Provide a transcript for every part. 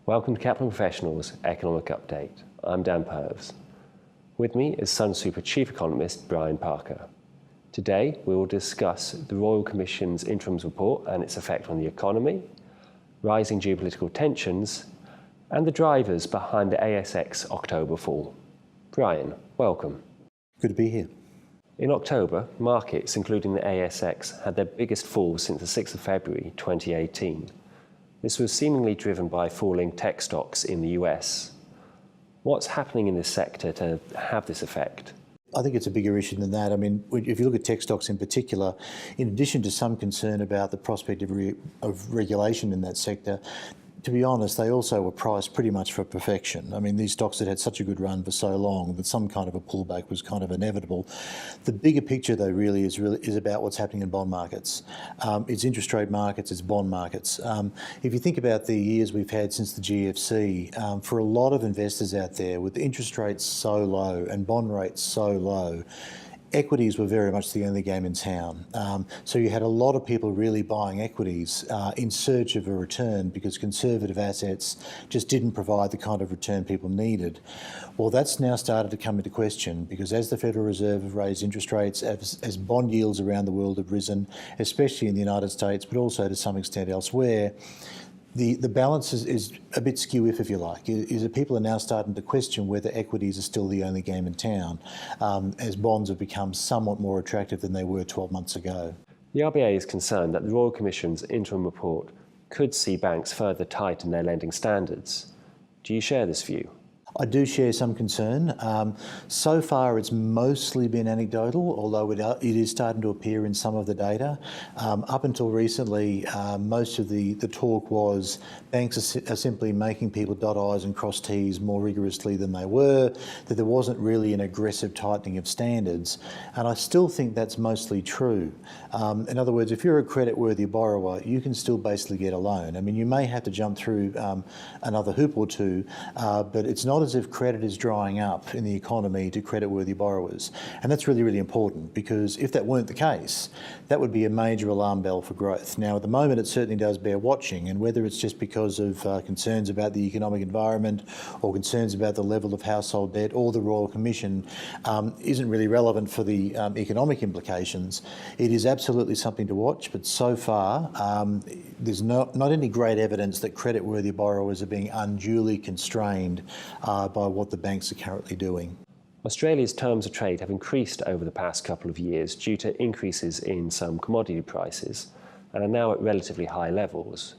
Welcome to Capital Professionals Economic Update. I'm Dan Purves. With me is Sunsuper Chief Economist Brian Parker. Today we will discuss the Royal Commission's interim report and its effect on the economy, rising geopolitical tensions, and the drivers behind the ASX October fall. Brian, welcome. Good to be here. In October, markets, including the ASX, had their biggest fall since the 6th of February 2018. This was seemingly driven by falling tech stocks in the US. What's happening in this sector to have this effect? I think it's a bigger issue than that. I mean, if you look at tech stocks in particular, in addition to some concern about the prospect of regulation in that sector, to be honest, they also were priced pretty much for perfection. I mean, these stocks had had such a good run for so long that some kind of a pullback was kind of inevitable. The bigger picture, though, really is about what's happening in bond markets. It's interest rate markets, it's bond markets. If you think about the years we've had since the GFC, for a lot of investors out there, with interest rates so low and bond rates so low, equities were very much the only game in town. So you had a lot of people really buying equities in search of a return because conservative assets just didn't provide the kind of return people needed. Well, that's now started to come into question because as the Federal Reserve have raised interest rates, as bond yields around the world have risen, especially in the United States, but also to some extent elsewhere, the balance is a bit skew if you like, is that people are now starting to question whether equities are still the only game in town, as bonds have become somewhat more attractive than they were 12 months ago. The RBA is concerned that the Royal Commission's interim report could see banks further tighten their lending standards. Do you share this view? I do share some concern. So far it's mostly been anecdotal, although it is starting to appear in some of the data. Up until recently, most of the talk was banks are simply making people dot I's and cross T's more rigorously than they were, that there wasn't really an aggressive tightening of standards. And I still think that's mostly true. In other words, if you're a credit-worthy borrower, you can still basically get a loan. I mean, you may have to jump through another hoop or two, but it's not as if credit is drying up in the economy to credit-worthy borrowers. And that's really, really important because if that weren't the case, that would be a major alarm bell for growth. Now, at the moment, it certainly does bear watching, and whether it's just because of concerns about the economic environment or concerns about the level of household debt or the Royal Commission isn't really relevant for the economic implications. It is absolutely something to watch, but so far, there's not any great evidence that credit-worthy borrowers are being unduly constrained by what the banks are currently doing. Australia's terms of trade have increased over the past couple of years due to increases in some commodity prices and are now at relatively high levels.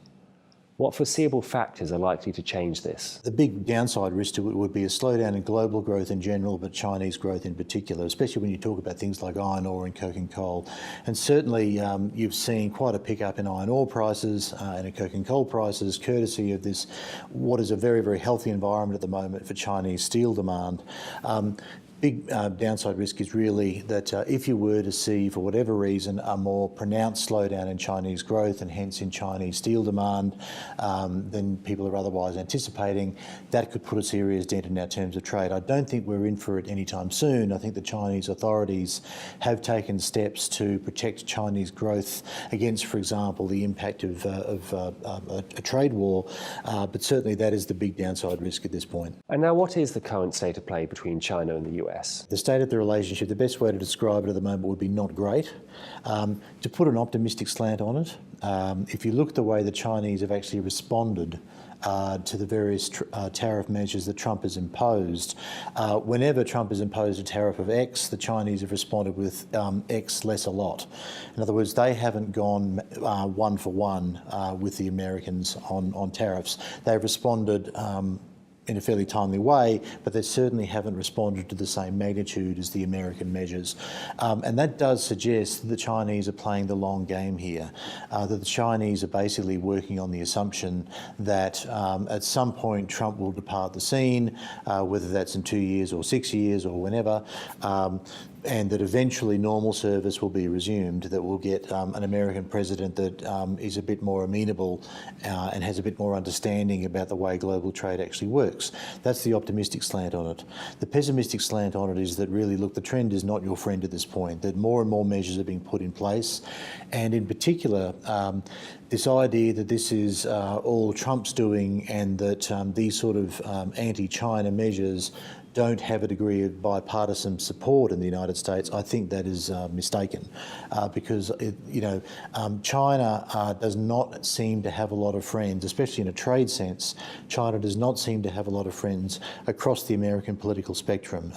What foreseeable factors are likely to change this? The big downside risk to it would be a slowdown in global growth in general, but Chinese growth in particular, especially when you talk about things like iron ore and coke and coal. And certainly you've seen quite a pickup in iron ore prices and in coke and coal prices, courtesy of this, what is a very, very healthy environment at the moment for Chinese steel demand. Big downside risk is really that if you were to see, for whatever reason, a more pronounced slowdown in Chinese growth and hence in Chinese steel demand than people are otherwise anticipating, that could put a serious dent in our terms of trade. I don't think we're in for it anytime soon. I think the Chinese authorities have taken steps to protect Chinese growth against, for example, the impact of a trade war, but certainly that is the big downside risk at this point. And now what is the current state of play between China and the US? The state of the relationship, the best way to describe it at the moment would be not great. To put an optimistic slant on it, if you look at the way the Chinese have actually responded to the various tariff measures that Trump has imposed, whenever Trump has imposed a tariff of X, the Chinese have responded with X less a lot. In other words, they haven't gone one for one with the Americans on tariffs. They've responded in a fairly timely way, but they certainly haven't responded to the same magnitude as the American measures. And that does suggest that the Chinese are playing the long game here, that the Chinese are basically working on the assumption that at some point Trump will depart the scene, whether that's in 2 years or 6 years or whenever. and that eventually normal service will be resumed, that we'll get an American president that is a bit more amenable and has a bit more understanding about the way global trade actually works. That's the optimistic slant on it. The pessimistic slant on it is that really, look, the trend is not your friend at this point, that more and more measures are being put in place, and in particular, this idea that this is all Trump's doing and that these sort of anti-China measures don't have a degree of bipartisan support in the United States, I think that is mistaken, because China does not seem to have a lot of friends, especially in a trade sense. China does not seem to have a lot of friends across the American political spectrum.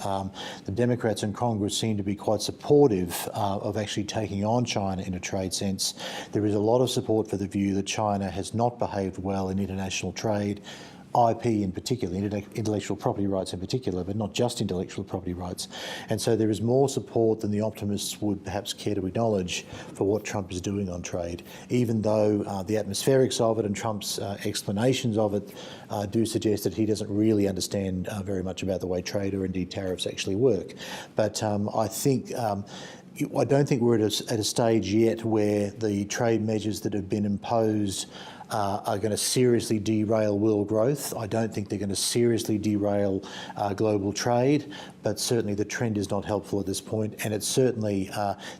The Democrats in Congress seem to be quite supportive of actually taking on China in a trade sense. There is a lot of support for the view that China has not behaved well in international trade, IP in particular, intellectual property rights in particular, but not just intellectual property rights. And so there is more support than the optimists would perhaps care to acknowledge for what Trump is doing on trade, even though the atmospherics of it and Trump's explanations of it do suggest that he doesn't really understand very much about the way trade or indeed tariffs actually work. But I don't think we're at a stage yet where the trade measures that have been imposed are going to seriously derail world growth. I don't think they're going to seriously derail global trade, but certainly the trend is not helpful at this point, and it's certainly,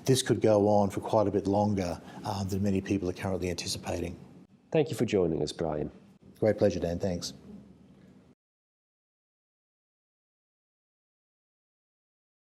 this could go on for quite a bit longer than many people are currently anticipating. Thank you for joining us, Brian. Great pleasure, Dan. Thanks.